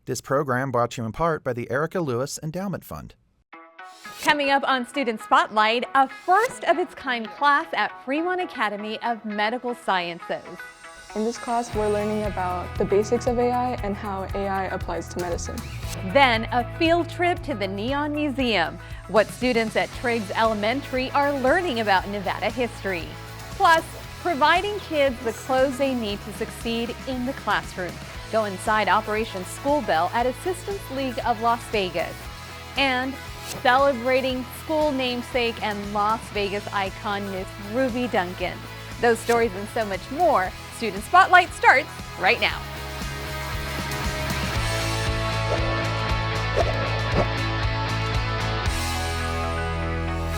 This program brought to you in part by the Erica Lewis Endowment Fund. Coming up on Student Spotlight, a first-of-its-kind class at Fremont Academy of Medical Sciences. In this class, we're learning about the basics of AI and how AI applies to medicine. Then a field trip to the Neon Museum, what students at Triggs Elementary are learning about Nevada history. Plus, providing kids the clothes they need to succeed in the classroom. Go inside Operation School Bell at Assistance League of Las Vegas. And celebrating school namesake and Las Vegas icon Miss Ruby Duncan. Those stories and so much more. Student Spotlight starts right now.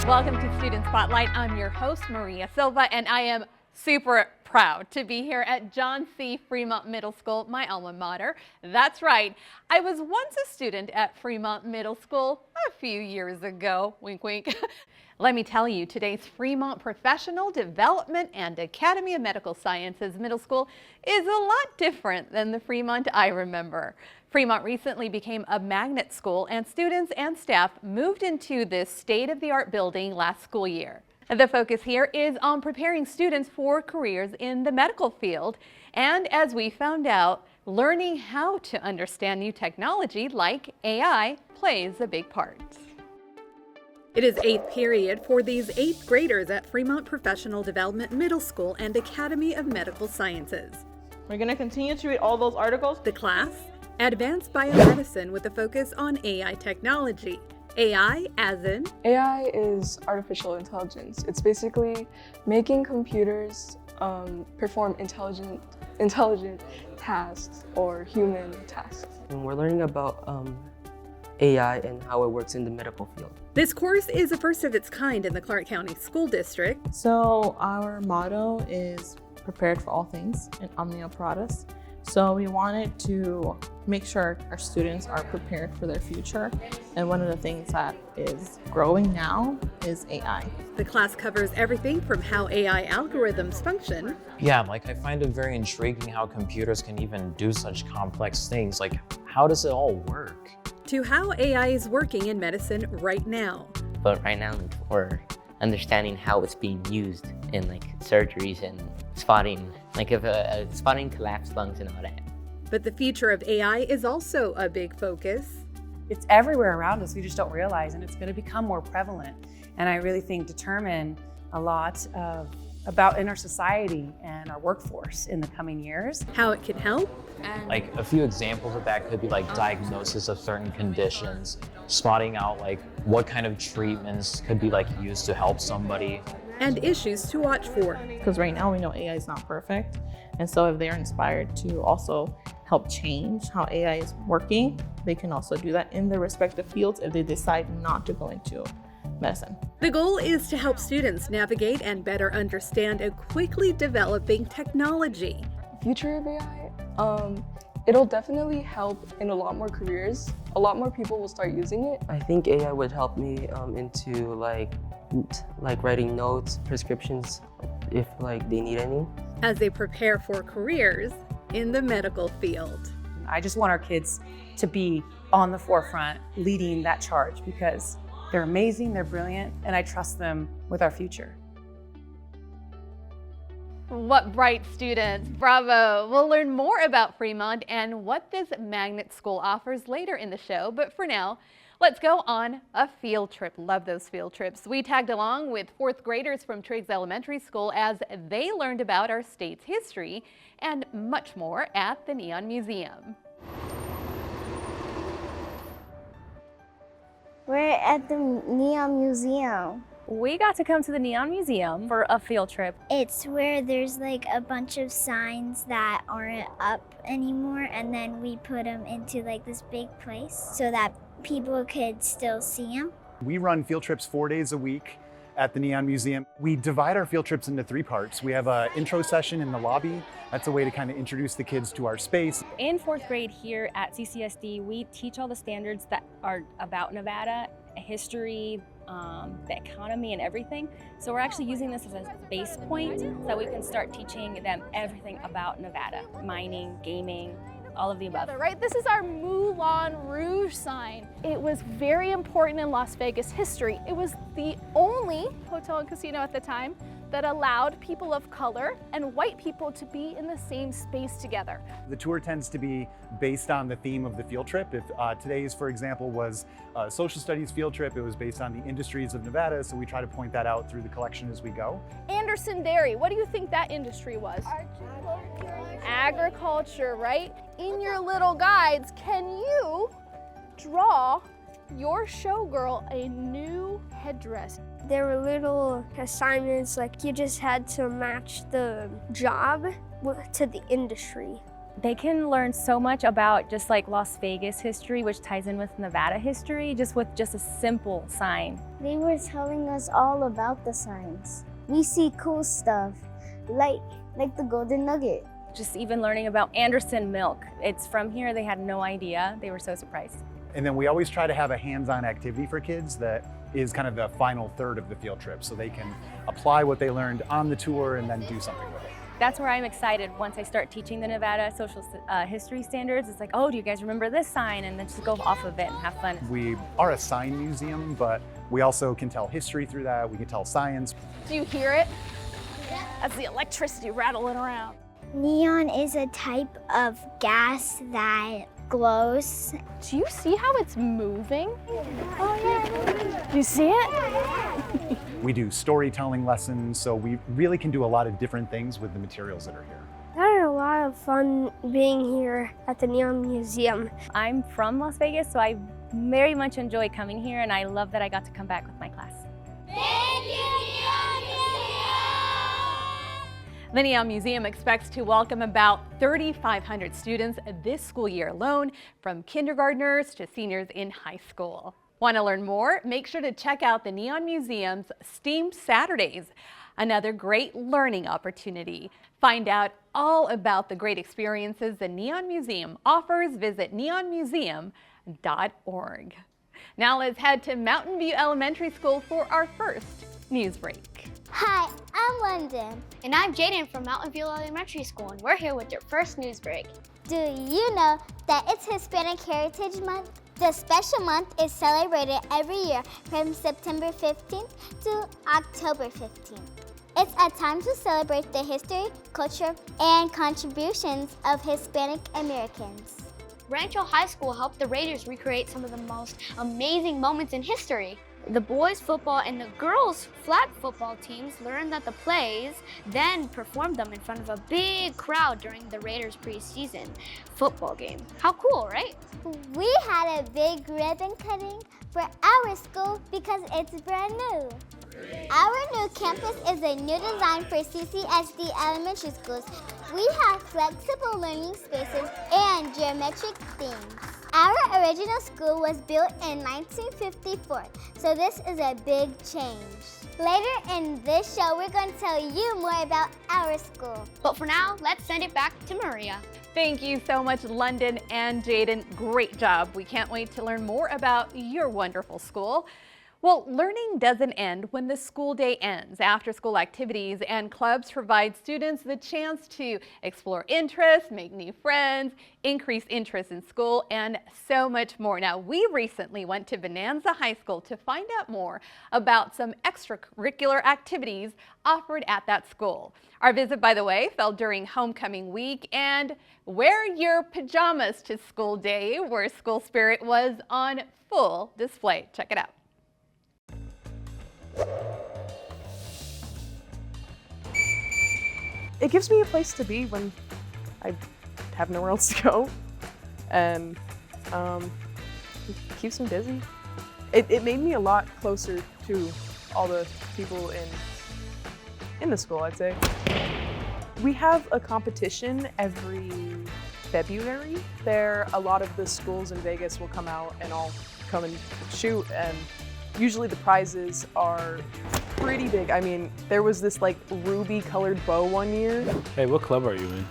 Welcome to Student Spotlight. I'm your host, Maria Silva, and I am super proud to be here at John C. Fremont Middle School, my alma mater. That's right, I was once a student at Fremont Middle School a few years ago. Wink, wink. Let me tell you, today's Fremont Professional Development and Academy of Medical Sciences Middle School is a lot different than the Fremont I remember. Fremont recently became a magnet school, and students and staff moved into this state-of-the-art building last school year. The focus here is on preparing students for careers in the medical field, and as we found out, learning how to understand new technology like AI plays a big part. It is 8th period for these 8th graders at Fremont Professional Development Middle School and Academy of Medical Sciences. We're going to continue to read all those articles. The class, Advanced Biomedicine with a focus on AI technology. AI as in? AI is artificial intelligence. It's basically making computers perform intelligent tasks or human tasks. And we're learning about AI and how it works in the medical field. This course is a first of its kind in the Clark County School District. So our motto is prepared for all things and omnia pratus. So we wanted to make sure our students are prepared for their future. And one of the things that is growing now is AI. The class covers everything from how AI algorithms function. Yeah, I find it very intriguing how computers can even do such complex things. How does it all work? To how AI is working in medicine right now. But right now we're understanding how it's being used in surgeries and spotting, spotting collapsed lungs and all that. But the future of AI is also a big focus. It's everywhere around us, we just don't realize, and it's going to become more prevalent. And I really think determine a lot about in our society and our workforce in the coming years. How it can help. A few examples of that could be diagnosis of certain conditions, spotting out what kind of treatments could be used to help somebody. And issues to watch for. Because right now we know AI is not perfect. And so if they're inspired to also help change how AI is working, they can also do that in their respective fields if they decide not to go into medicine. The goal is to help students navigate and better understand a quickly developing technology. Future of AI, it'll definitely help in a lot more careers. A lot more people will start using it. I think AI would help me into writing notes, prescriptions, if they need any. As they prepare for careers in the medical field. I just want our kids to be on the forefront leading that charge because they're amazing, they're brilliant, and I trust them with our future. What bright students, bravo. We'll learn more about Fremont and what this magnet school offers later in the show, but for now, let's go on a field trip. Love those field trips. We tagged along with 4th graders from Triggs Elementary School as they learned about our state's history and much more at the Neon Museum. We're at the Neon Museum. We got to come to the Neon Museum for a field trip. It's where there's a bunch of signs that aren't up anymore, and then we put them into this big place so that people could still see them. We run field trips 4 days a week at the Neon Museum. We divide our field trips into 3 parts. We have an intro session in the lobby. That's a way to kind of introduce the kids to our space. In 4th grade here at CCSD, we teach all the standards that are about Nevada, history, the economy and everything. So we're actually using this as a base point so that we can start teaching them everything about Nevada. Mining, gaming, all of the above. Right? This is our Moulin Rouge sign. It was very important in Las Vegas history. It was the only hotel and casino at the time that allowed people of color and white people to be in the same space together. The tour tends to be based on the theme of the field trip. If today's, for example, was a social studies field trip, it was based on the industries of Nevada, so we try to point that out through the collection as we go. Anderson Dairy, what do you think that industry was? Agriculture, right? In your little guides, can you draw your showgirl a new headdress? There were little assignments, like you just had to match the job to the industry. They can learn so much about just like Las Vegas history, which ties in with Nevada history, just with just a simple sign. They were telling us all about the signs. We see cool stuff, like the golden nugget. Just even learning about Anderson milk. It's from here, they had no idea. They were so surprised. And then we always try to have a hands-on activity for kids that is kind of the final third of the field trip, so they can apply what they learned on the tour and then do something with it. That's where I'm excited once I start teaching the Nevada social history standards. It's like, oh, do you guys remember this sign? And then just go off of it and have fun. We are a sign museum, but we also can tell history through that. We can tell science. Do you hear it? That's the electricity rattling around. Neon is a type of gas that glows. Do you see how it's moving? Oh yeah. You see it? We do storytelling lessons, so we really can do a lot of different things with the materials that are here. I had a lot of fun being here at the Neon Museum. I'm from Las Vegas, so I very much enjoy coming here, and I love that I got to come back with my class. Thank you, Neon Museum! The Neon Museum expects to welcome about 3,500 students this school year alone, from kindergartners to seniors in high school. Want to learn more? Make sure to check out the Neon Museum's STEAM Saturdays, another great learning opportunity. Find out all about the great experiences the Neon Museum offers. Visit neonmuseum.org. Now let's head to Mountain View Elementary School for our first news break. Hi, I'm London. And I'm Jaden from Mountain View Elementary School, and we're here with your first news break. Do you know that it's Hispanic Heritage Month? The special month is celebrated every year from September 15th to October 15th. It's a time to celebrate the history, culture, and contributions of Hispanic Americans. Rancho High School helped the Raiders recreate some of the most amazing moments in history. The boys' football and the girls' flag football teams learned that the plays, then performed them in front of a big crowd during the Raiders' preseason football game. How cool, right? We had a big ribbon cutting for our school because it's brand new. Our new campus is a new design for CCSD elementary schools. We have flexible learning spaces and geometric themes. Our original school was built in 1954, so this is a big change. Later in this show, we're going to tell you more about our school. But for now, let's send it back to Maria. Thank you so much, London and Jaden. Great job. We can't wait to learn more about your wonderful school. Well, learning doesn't end when the school day ends. After-school activities and clubs provide students the chance to explore interests, make new friends, increase interest in school, and so much more. Now, we recently went to Bonanza High School to find out more about some extracurricular activities offered at that school. Our visit, by the way, fell during homecoming week, and wear your pajamas to school day, where school spirit was on full display. Check it out. It gives me a place to be when I have nowhere else to go, and it keeps me busy. It made me a lot closer to all the people in the school, I'd say. We have a competition every February. A lot of the schools in Vegas will come out and all come and shoot, and usually the prizes are pretty big. I mean, there was this like ruby colored bow one year. Hey, what club are you in?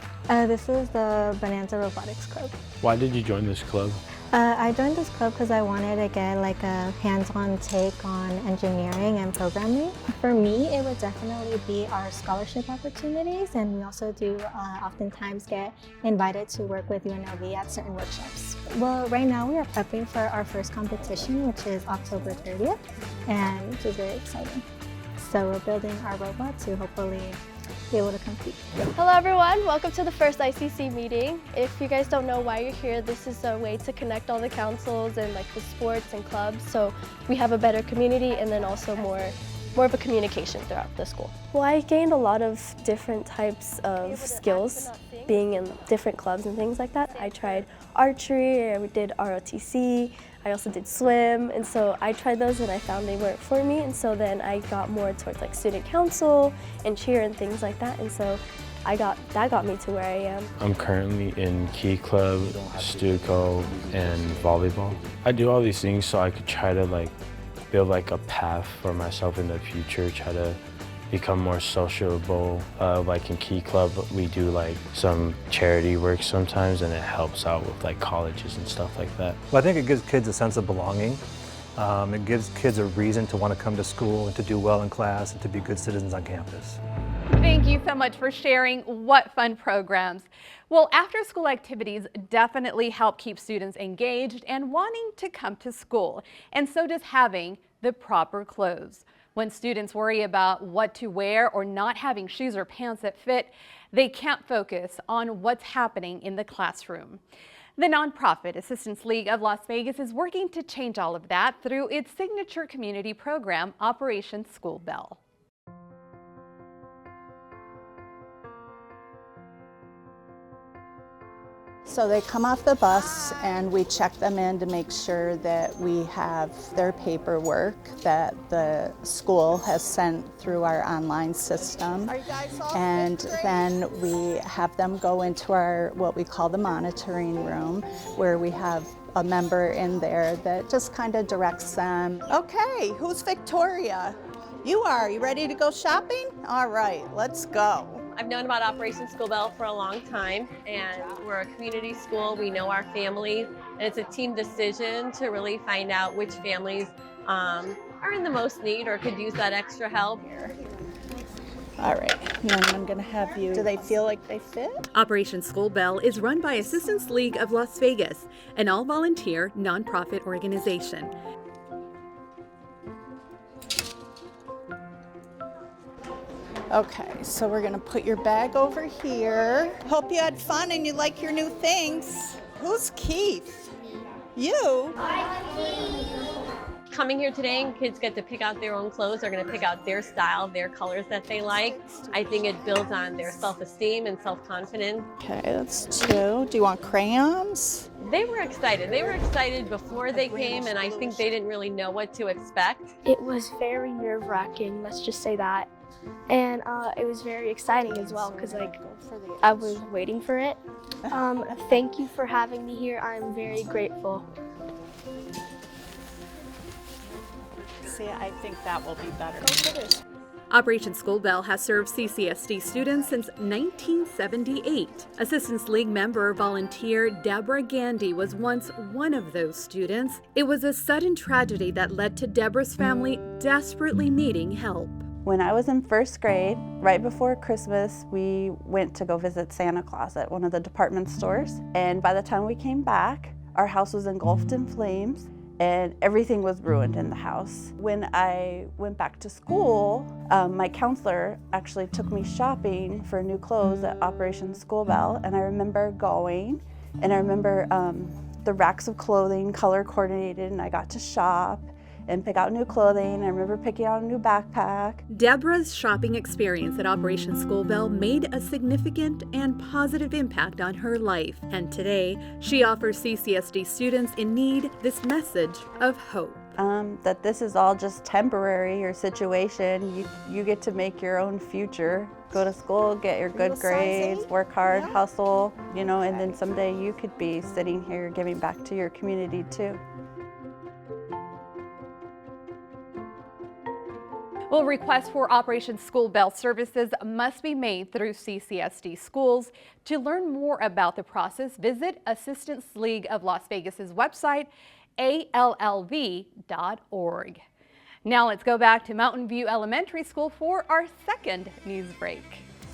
This is the Bonanza Robotics Club. Why did you join this club? I joined this club because I wanted to get like a hands-on take on engineering and programming. For me, it would definitely be our scholarship opportunities, and we also do oftentimes get invited to work with UNLV at certain workshops. Well, right now we are prepping for our first competition, which is October 30th, and which is very exciting. So we're building our robot to hopefully be able to compete. Hello everyone, welcome to the first ICC meeting. If you guys don't know why you're here, this is a way to connect all the councils and like the sports and clubs so we have a better community and then also more of a communication throughout the school. Well, I gained a lot of different types of skills being in different clubs and things like that. I tried archery, I did ROTC, I also did swim, and so I tried those and I found they weren't for me, and so then I got more towards like student council and cheer and things like that, and so that got me to where I am. I'm currently in Key Club, Stuco, and volleyball. I do all these things so I could try to like build like a path for myself in the future, try to become more sociable. Like in Key Club, we do like some charity work sometimes, and it helps out with like colleges and stuff like that. Well, I think it gives kids a sense of belonging. It gives kids a reason to want to come to school and to do well in class and to be good citizens on campus. Thank you so much for sharing. What fun programs. Well, after-school activities definitely help keep students engaged and wanting to come to school, and so does having the proper clothes. When students worry about what to wear or not having shoes or pants that fit, they can't focus on what's happening in the classroom. The nonprofit Assistance League of Las Vegas is working to change all of that through its signature community program, Operation School Bell. So they come off the bus and we check them in to make sure that we have their paperwork that the school has sent through our online system. And then we have them go into our, what we call the monitoring room, where we have a member in there that just kind of directs them. Okay, who's Victoria? You are. You ready to go shopping? All right, let's go. I've known about Operation School Bell for a long time, and we're a community school. We know our families, and it's a team decision to really find out which families are in the most need or could use that extra help. All right, and then I'm gonna have you, do they feel like they fit? Operation School Bell is run by Assistance League of Las Vegas, an all-volunteer nonprofit organization. Okay, so we're gonna put your bag over here. Hope you had fun and you like your new things. Who's Keith? You? Coming here today and kids get to pick out their own clothes. They're going to pick out their style, their colors that they like. I think it builds on their self-esteem and self-confidence. Okay, that's 2. Do you want crayons? They were excited. They were excited before they came, and I think they didn't really know what to expect. It was very nerve-wracking, let's just say that. And it was very exciting as well because like I was waiting for it. Thank you for having me here. I'm very grateful. See, I think that will be better. Operation School Bell has served CCSD students since 1978. Assistance League member volunteer Deborah Gandy was once one of those students. It was a sudden tragedy that led to Deborah's family desperately needing help. When I was in first grade, right before Christmas, we went to go visit Santa Claus at one of the department stores. And by the time we came back, our house was engulfed in flames and everything was ruined in the house. When I went back to school, my counselor actually took me shopping for new clothes at Operation School Bell, and I remember going, and I remember the racks of clothing color coordinated, and I got to shop and pick out new clothing. I remember picking out a new backpack. Deborah's shopping experience at Operation School Bell made a significant and positive impact on her life. And today, she offers CCSD students in need this message of hope. That this is all just temporary, your situation. You get to make your own future. Go to school, get your good grades, work hard, hustle, you know, and then someday you could be sitting here giving back to your community too. Well, requests for Operation School Bell services must be made through CCSD schools. To learn more about the process, visit Assistance League of Las Vegas's website, allv.org. Now let's go back to Mountain View Elementary School for our second news break.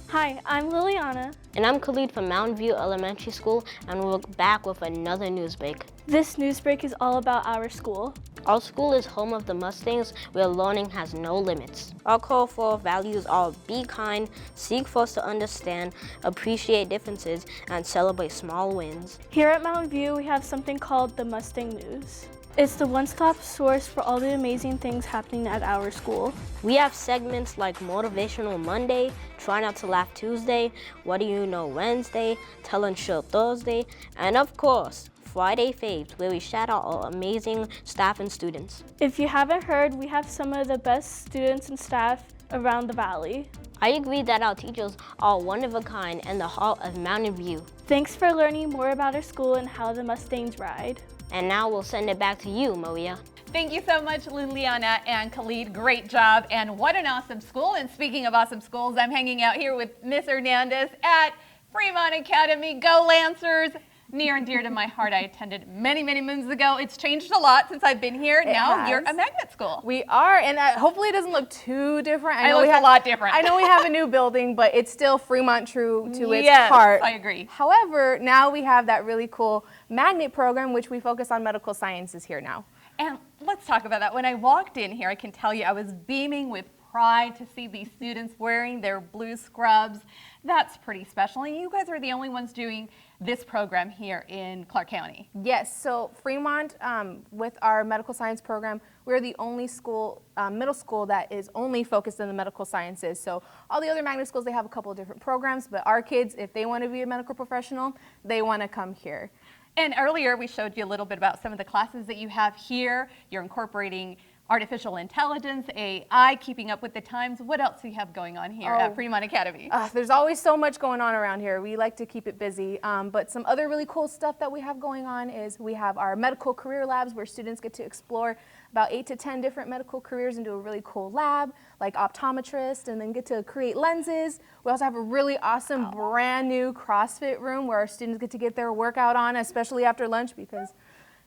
Hi, I'm Liliana. And I'm Khalid from Mountain View Elementary School, and we're back with another news break. This news break is all about our school. Our school is home of the Mustangs, where learning has no limits. Our core values are be kind, seek first to understand, appreciate differences, and celebrate small wins. Here at Mountain View, we have something called the Mustang News. It's the one-stop source for all the amazing things happening at our school. We have segments like Motivational Monday, Try Not to Laugh Tuesday, What Do You Know Wednesday, Tell and Show Thursday, and of course, Friday Faves, where we shout out our amazing staff and students. If you haven't heard, we have some of the best students and staff around the valley. I agree that our teachers are one of a kind and the heart of Mountain View. Thanks for learning more about our school and how the Mustangs ride. And now we'll send it back to you, Maria. Thank you so much, Liliana and Khalid. Great job, and what an awesome school. And speaking of awesome schools, I'm hanging out here with Miss Hernandez at Fremont Academy. Go Lancers! Near and dear to my heart. I attended many, many moons ago. It's changed a lot since I've been here. Now you're a magnet school. We are, and hopefully it doesn't look too different. I know it looks a lot different. I know we have a new building, but it's still Fremont true to its Yes, heart. I agree. However, now we have that really cool magnet program, which we focus on medical sciences here now. And let's talk about that. When I walked in here, I can tell you I was beaming with pride to see these students wearing their blue scrubs. That's pretty special. And you guys are the only ones doing this program here in Clark County. Yes, so Fremont, with our medical science program, we're the only school, middle school that is only focused on the medical sciences. So all the other magnet schools, they have a couple of different programs, but our kids, if they want to be a medical professional, they want to come here. And earlier we showed you a little bit about some of the classes that you have here. You're incorporating artificial intelligence, AI, keeping up with the times. What else do you have going on here at Fremont Academy? There's always so much going on around here. We like to keep it busy. But some other really cool stuff that we have going on is we have our medical career labs where students get to explore about 8 to 10 different medical careers into a really cool lab, like optometrist, and then get to create lenses. We also have a really awesome brand new CrossFit room where our students get to get their workout on, especially after lunch, because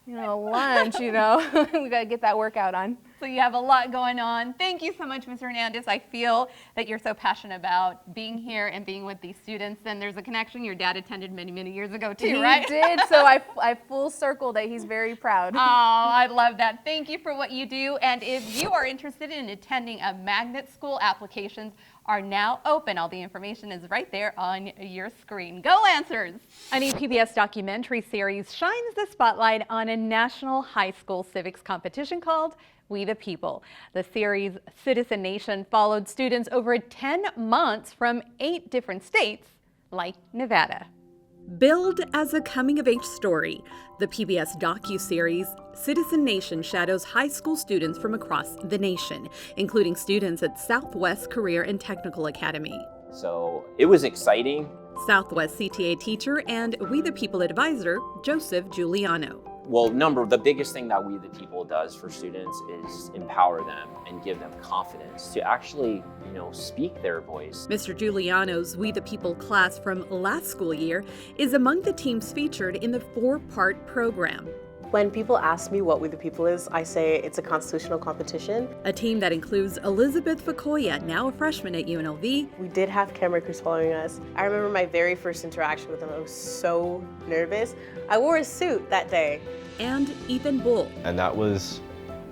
lunch, we gotta get that workout on. So you have a lot going on. Thank you so much, Ms. Hernandez. I feel that you're so passionate about being here and being with these students. And there's a connection. Your dad attended many, many years ago too, right? He did, so I full circled that. He's very proud. Oh, I love that. Thank you for what you do. And if you are interested in attending a magnet school, applications are now open. All the information is right there on your screen. Go Lancers! A new PBS documentary series shines the spotlight on a national high school civics competition called We the People. The series Citizen Nation followed students over 10 months from 8 different states like Nevada. Billed as a coming-of-age story, the PBS docu-series Citizen Nation shadows high school students from across the nation, including students at Southwest Career and Technical Academy. So it was exciting. Southwest CTA teacher and We the People advisor, Joseph Giuliano. Well, the biggest thing that We the People does for students is empower them and give them confidence to actually, speak their voice. Mr. Giuliano's We the People class from last school year is among the teams featured in the 4-part program. When people ask me what We the People is, I say it's a constitutional competition. A team that includes Elizabeth Fakoya, now a freshman at UNLV. We did have camera crews following us. I remember my very first interaction with them. I was so nervous. I wore a suit that day. And Ethan Bull. And that was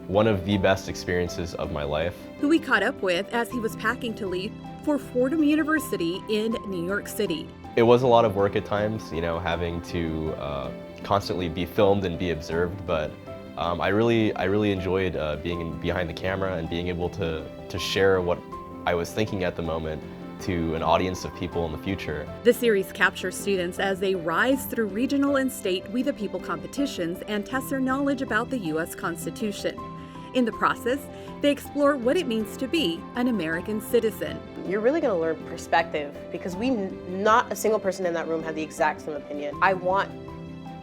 one of the best experiences of my life. Who we caught up with as he was packing to leave for Fordham University in New York City. It was a lot of work at times, having to constantly be filmed and be observed, but I really enjoyed being behind the camera and being able to share what I was thinking at the moment to an audience of people in the future. The series captures students as they rise through regional and state We the People competitions and test their knowledge about the U.S. Constitution. In the process, they explore what it means to be an American citizen. You're really going to learn perspective because not a single person in that room had the exact same opinion. I want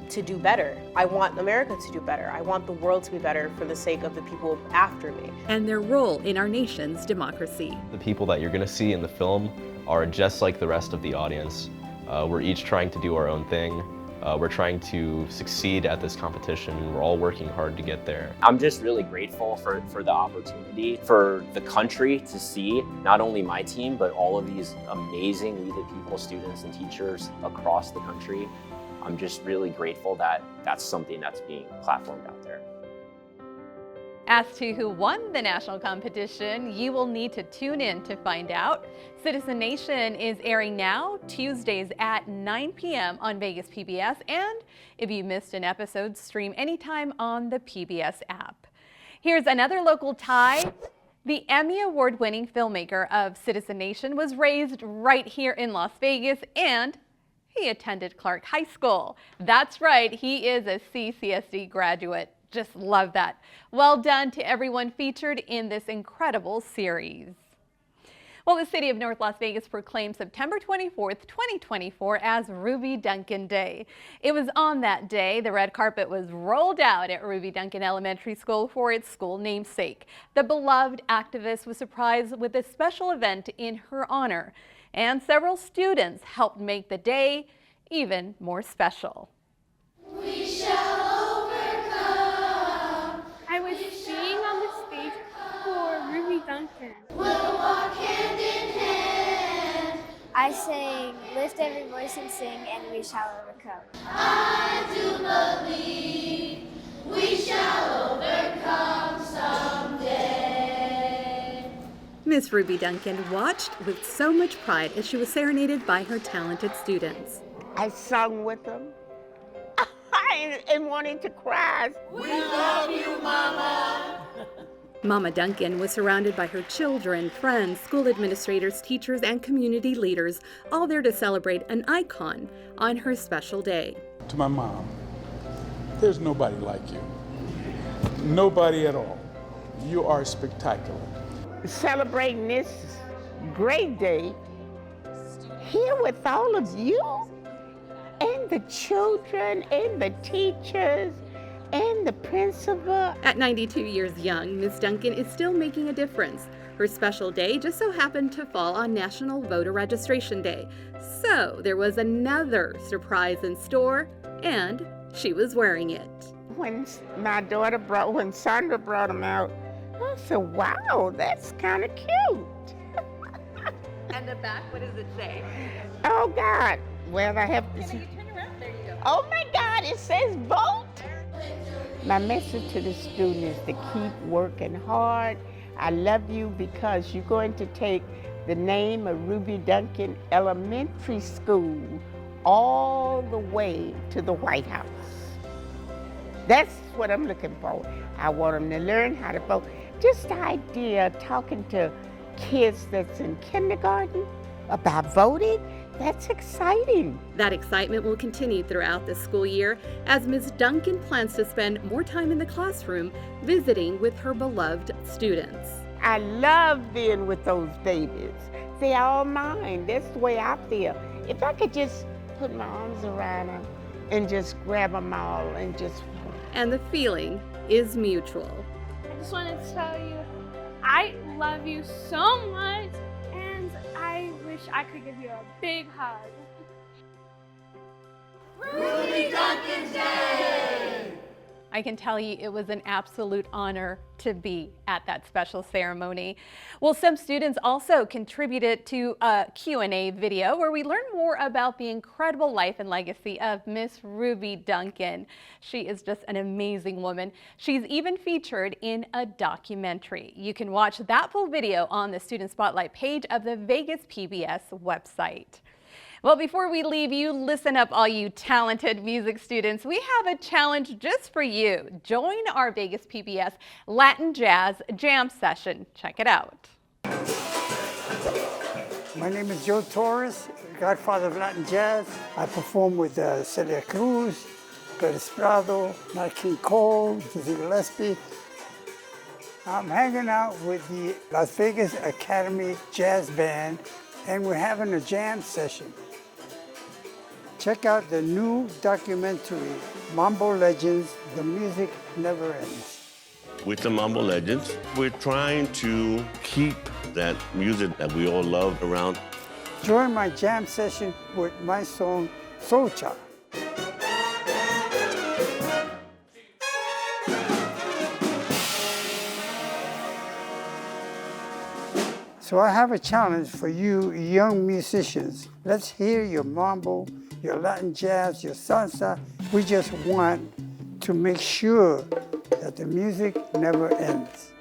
to do better. I want America to do better. I want the world to be better for the sake of the people after me. And their role in our nation's democracy. The people that you're going to see in the film are just like the rest of the audience. We're each trying to do our own thing. We're trying to succeed at this competition, and we're all working hard to get there. I'm just really grateful for the opportunity, for the country to see not only my team, but all of these amazing We the People students and teachers across the country. I'm just really grateful that that's something that's being platformed out there. As to who won the national competition, you will need to tune in to find out. Citizen Nation is airing now, Tuesdays at 9 p.m. on Vegas PBS, and if you missed an episode, stream anytime on the PBS app. Here's another local tie. The Emmy Award-winning filmmaker of Citizen Nation was raised right here in Las Vegas, and he attended Clark High School. That's right, he is a CCSD graduate. Just love that. Well done to everyone featured in this incredible series. Well, the city of North Las Vegas proclaimed September 24th, 2024 as Ruby Duncan Day. It was on that day the red carpet was rolled out at Ruby Duncan Elementary School for its school namesake. The beloved activist was surprised with a special event in her honor, and several students helped make the day even more special. We shall overcome. I was singing on the stage for Ruby Duncan. We'll walk hand in hand. I sang, lift every voice and sing, and we shall overcome. I do believe we shall overcome someday. Miss Ruby Duncan watched with so much pride as she was serenaded by her talented students. I sung with them and wanted to cry. We love you, Mama. Mama Duncan was surrounded by her children, friends, school administrators, teachers, and community leaders, all there to celebrate an icon on her special day. To my mom, there's nobody like you. Nobody at all. You are spectacular. Celebrating this great day here with all of you and the children and the teachers and the principal. At 92 years young, Miss Duncan is still making a difference. Her special day just so happened to fall on National Voter Registration Day. So there was another surprise in store, and she was wearing it. When Sandra brought them out, I said, wow, that's kind of cute. And the back, what does it say? Oh God, well I have to see. Turn around, there you go. Oh my God, it says vote. My message to the students is to keep working hard. I love you because you're going to take the name of Ruby Duncan Elementary School all the way to the White House. That's what I'm looking for. I want them to learn how to vote. Just the idea of talking to kids that's in kindergarten about voting, that's exciting. That excitement will continue throughout the school year as Ms. Duncan plans to spend more time in the classroom visiting with her beloved students. I love being with those babies. They're all mine. That's the way I feel. If I could just put my arms around them and just grab them all and just... And the feeling is mutual. I just wanted to tell you, I love you so much, and I wish I could give you a big hug. Ruby Duncan Day! I can tell you it was an absolute honor to be at that special ceremony. Well, some students also contributed to a Q&A video where we learned more about the incredible life and legacy of Miss Ruby Duncan. She is just an amazing woman. She's even featured in a documentary. You can watch that full video on the Student Spotlight page of the Vegas PBS website. Well, before we leave you, listen up, all you talented music students. We have a challenge just for you. Join our Vegas PBS Latin Jazz Jam Session. Check it out. My name is Joe Torres, godfather of Latin jazz. I perform with Celia Cruz, Perez Prado, Nat King Cole, Dizzy Gillespie. I'm hanging out with the Las Vegas Academy Jazz Band, and we're having a jam session. Check out the new documentary, Mambo Legends, the music never ends. With the Mambo Legends, we're trying to keep that music that we all love around. Join my jam session with my song, Soul Child. So I have a challenge for you young musicians. Let's hear your mambo, your Latin jazz, your salsa. We just want to make sure that the music never ends.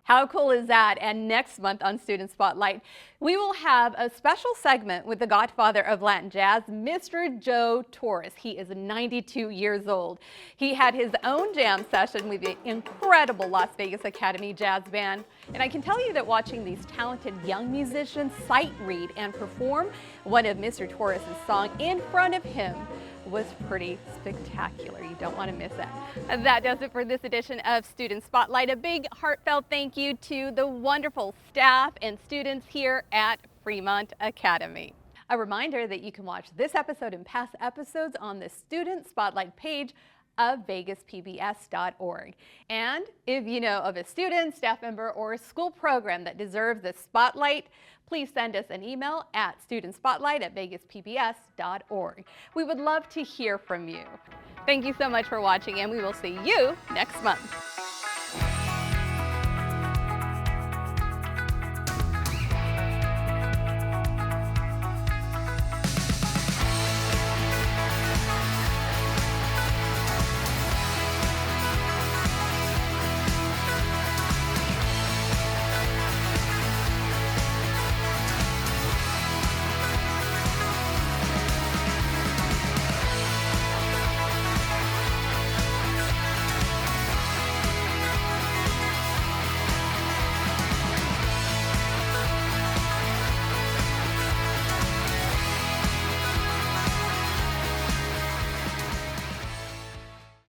How cool is that? And next month on Student Spotlight, we will have a special segment with the godfather of Latin jazz, Mr. Joe Torres. He is 92 years old. He had his own jam session with the incredible Las Vegas Academy Jazz Band. And I can tell you that watching these talented young musicians sight read and perform one of Mr. Torres' songs in front of him was pretty spectacular. You don't want to miss it. And that does it for this edition of Student Spotlight. A big heartfelt thank you to the wonderful staff and students here at Fremont Academy. A reminder that you can watch this episode and past episodes on the Student Spotlight page of vegaspbs.org. And if you know of a student, staff member, or a school program that deserves the spotlight, please send us an email at studentspotlight@vegaspbs.org. We would love to hear from you. Thank you so much for watching, and we will see you next month.